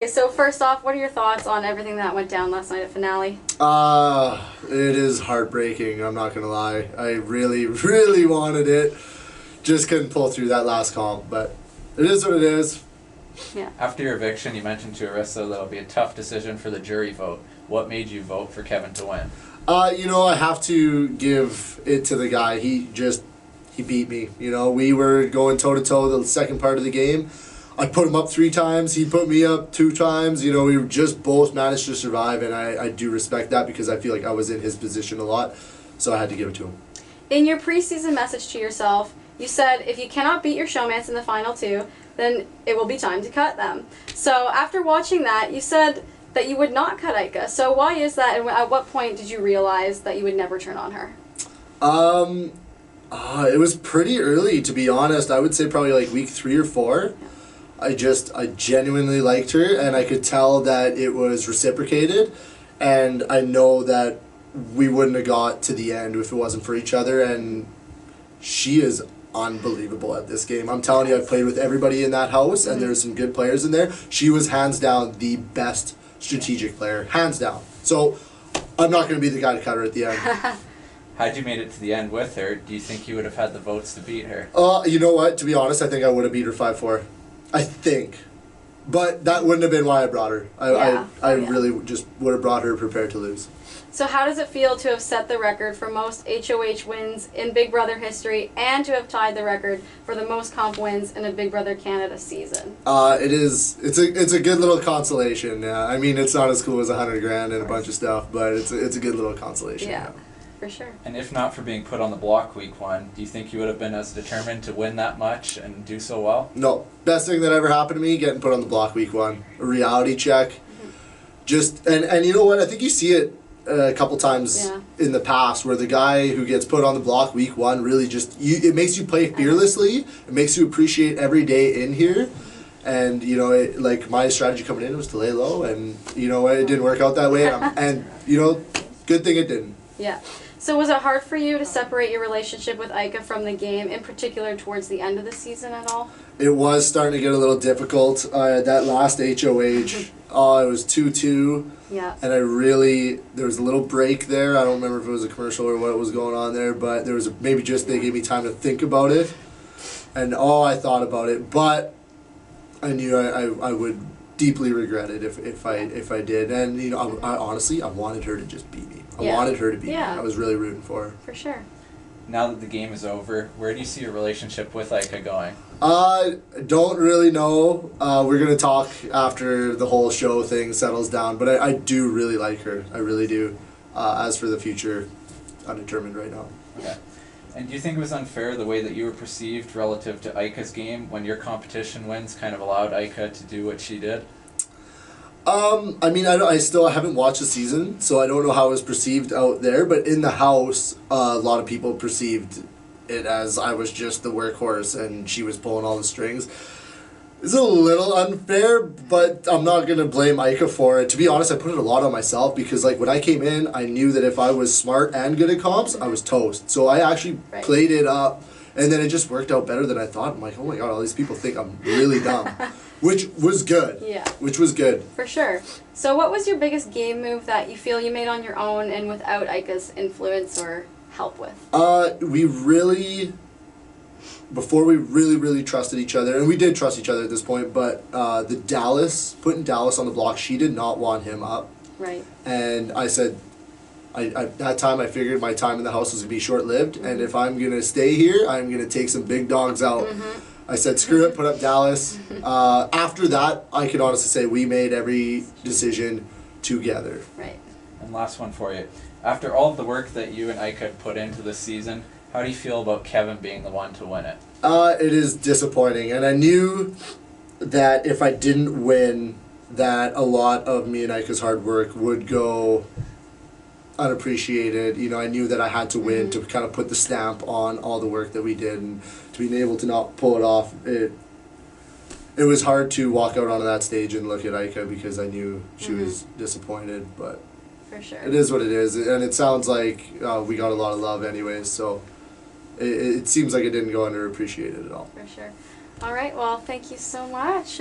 So first off, what are your thoughts on everything that went down last night at finale? It is heartbreaking, I'm not gonna lie. I really, really wanted it. Just couldn't pull through that last comp, but it is what it is. Yeah. After your eviction, you mentioned to Arissa that it'll be a tough decision for the jury vote. What made you vote for Kevin to win? I have to give it to the guy. He beat me. We were going toe-to-toe the second part of the game. I put him up 3 times. He put me up 2 times. We just both managed to survive, and I do respect that because I feel like I was in his position a lot, so I had to give it to him. In your preseason message to yourself, you said if you cannot beat your showmates in the final 2, then it will be time to cut them. So after watching that, you said that you would not cut Aika. So why is that, and at what point did you realize that you would never turn on her? It was pretty early, to be honest. I would say probably like week 3 or 4. I genuinely liked her, and I could tell that it was reciprocated, and I know that we wouldn't have got to the end if it wasn't for each other, and she is unbelievable at this game. I'm telling you, I've played with everybody in that house, and there's some good players in there. She was hands down the best strategic player, hands down. So I'm not going to be the guy to cut her at the end. Had you made it to the end with her, do you think you would have had the votes to beat her? You know what? To be honest, I think I would have beat her 5-4. I think. But that wouldn't have been why I brought her. I really just would have brought her prepared to lose. So how does it feel to have set the record for most HOH wins in Big Brother history and to have tied the record for the most comp wins in a Big Brother Canada season? It's a good little consolation. Yeah. I mean, it's not as cool as $100,000 and a bunch of stuff, but it's a good little consolation. Yeah. For sure. And if not for being put on the block week 1, do you think you would have been as determined to win that much and do so well? No. Best thing that ever happened to me, getting put on the block week 1. A reality check. And you know what? I think you see it a couple times in the past where the guy who gets put on the block week 1 really it makes you play fearlessly. It makes you appreciate every day in here. And, like my strategy coming in was to lay low, and, it didn't work out that way. And good thing it didn't. Yeah. So was it hard for you to separate your relationship with Aika from the game, in particular towards the end of the season at all? It was starting to get a little difficult. That last HOH, it was 2-2. Yeah. And there was a little break there. I don't remember if it was a commercial or what was going on there, but there was maybe just they gave me time to think about it. And I thought about it, but I knew I would deeply regret it if I did. And I honestly wanted her to just beat me. I wanted her to beat me. I was really rooting for her. For sure. Now that the game is over, where do you see your relationship with Aika going? Don't really know. We're gonna talk after the whole show thing settles down. But I do really like her. I really do. As for the future, undetermined right now. Okay. And do you think it was unfair the way that you were perceived relative to Aika's game when your competition wins kind of allowed Aika to do what she did? I mean, I still haven't watched the season, so I don't know how it was perceived out there, but in the house, a lot of people perceived it as I was just the workhorse and she was pulling all the strings. It's a little unfair, but I'm not going to blame Aika for it. To be honest, I put it a lot on myself because, like, when I came in, I knew that if I was smart and good at comps, I was toast. So I actually played it up, and then it just worked out better than I thought. I'm like, oh my god, all these people think I'm really dumb. Which was good. Yeah. Which was good. For sure. So what was your biggest game move that you feel you made on your own and without Aika's influence or help with? Before we really trusted each other, and we did trust each other at this point, but putting Dallas on the block, she did not want him up. Right. And I said, at that time I figured my time in the house was going to be short-lived, and if I'm going to stay here, I'm going to take some big dogs out. I said, screw it, put up Dallas. After that, I could honestly say we made every decision together. Right. And last one for you. After all of the work that you and Aika put into this season, how do you feel about Kevin being the one to win it? It is disappointing, and I knew that if I didn't win, that a lot of me and Aika's hard work would go unappreciated. I knew that I had to win to kind of put the stamp on all the work that we did, and to be able to not pull it off, it was hard to walk out onto that stage and look at Aika because I knew she was disappointed, but for sure. It is what it is, and it sounds like we got a lot of love anyways, so it seems like it didn't go underappreciated at all. For sure. All right, well, thank you so much.